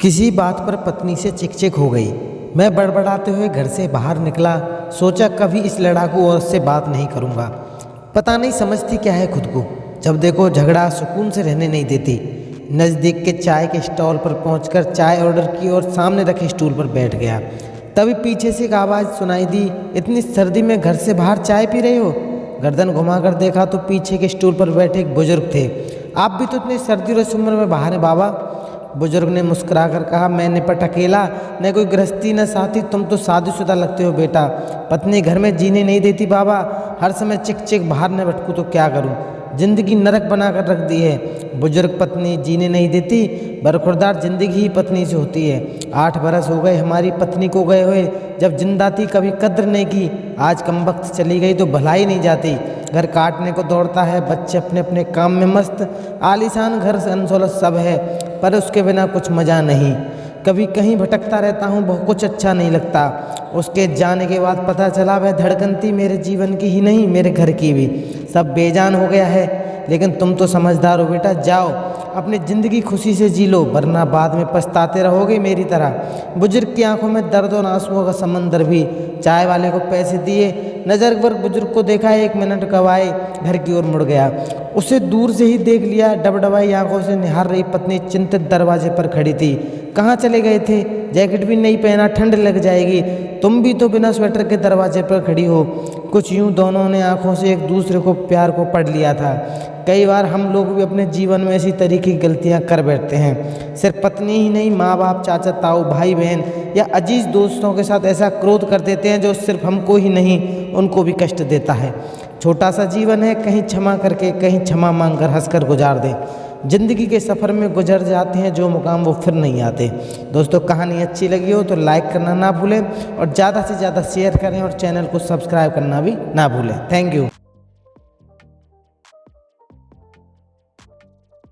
किसी बात पर पत्नी से चिकचिक हो गई। मैं बड़बड़ाते हुए घर से बाहर निकला। सोचा कभी इस लड़ाकू औरत से बात नहीं करूँगा। पता नहीं समझती क्या है खुद को। जब देखो झगड़ा, सुकून से रहने नहीं देती। नज़दीक के चाय के स्टॉल पर पहुंचकर चाय ऑर्डर की और सामने रखे स्टूल पर बैठ गया। तभी पीछे से एक आवाज़ सुनाई दी, इतनी सर्दी में घर से बाहर चाय पी रहे हो? गर्दन घुमाकर देखा तो पीछे के स्टूल पर बैठे एक बुजुर्ग थे। आप भी तो इतनी सर्दी और इस उम्र में बाहर हैं बाबा। बुजुर्ग ने मुस्कुराकर कहा, मैं निपट अकेला, न कोई गृहस्थी न साथी। तुम तो शादीशुदा लगते हो बेटा। पत्नी घर में जीने नहीं देती बाबा। हर समय चिक चिक बाहर न भटकूँ तो क्या करूं? जिंदगी नरक बनाकर रख दी है। बुजुर्ग पत्नी जीने नहीं देती, बरखुरदार जिंदगी ही पत्नी से होती है। 8 बरस हो गए हमारी पत्नी को गए हुए। जब जिंदा थी कभी कद्र नहीं की, आज कमबख्त चली गई तो भलाई नहीं जाती। घर काटने को दौड़ता है, बच्चे अपने अपने काम में मस्त। आलीशान घर से अनसोलत सब है, पर उसके बिना कुछ मज़ा नहीं। कभी कहीं भटकता रहता हूँ, बहुत कुछ अच्छा नहीं लगता। उसके जाने के बाद पता चला वह धड़कन थी मेरे जीवन की ही नहीं, मेरे घर की भी। सब बेजान हो गया है। लेकिन तुम तो समझदार हो बेटा, जाओ अपनी ज़िंदगी खुशी से जी लो, वरना बाद में पछताते रहोगे मेरी तरह। बुजुर्ग की आंखों में दर्द और आंसुओं का समंदर भी। चाय वाले को पैसे दिए, नज़र पर बुजुर्ग को देखा, 1 मिनट कवाए, घर की ओर मुड़ गया। उसे दूर से ही देख लिया। डबडबाई आंखों से निहार रही पत्नी चिंतित दरवाजे पर खड़ी थी। कहाँ चले गए थे? जैकेट भी नहीं पहना, ठंड लग जाएगी। तुम भी तो बिना स्वेटर के दरवाजे पर खड़ी हो। कुछ यूं दोनों ने आंखों से एक दूसरे को प्यार को पढ़ लिया था। कई बार हम लोग भी अपने जीवन में ऐसी तरीके की गलतियां कर बैठते हैं। सिर्फ पत्नी ही नहीं, माँ बाप, चाचा ताऊ, भाई बहन या अजीज दोस्तों के साथ ऐसा क्रोध कर देते हैं जो सिर्फ हमको ही नहीं उनको भी कष्ट देता है। छोटा सा जीवन है, कहीं क्षमा करके, कहीं क्षमा मांगकर हंसकर गुजार दें। ज़िंदगी के सफ़र में गुजर जाते हैं जो मुकाम वो फिर नहीं आते। दोस्तों, कहानी अच्छी लगी हो तो लाइक करना ना भूलें और ज़्यादा से ज़्यादा शेयर करें और चैनल को सब्सक्राइब करना भी ना भूलें। Thank you.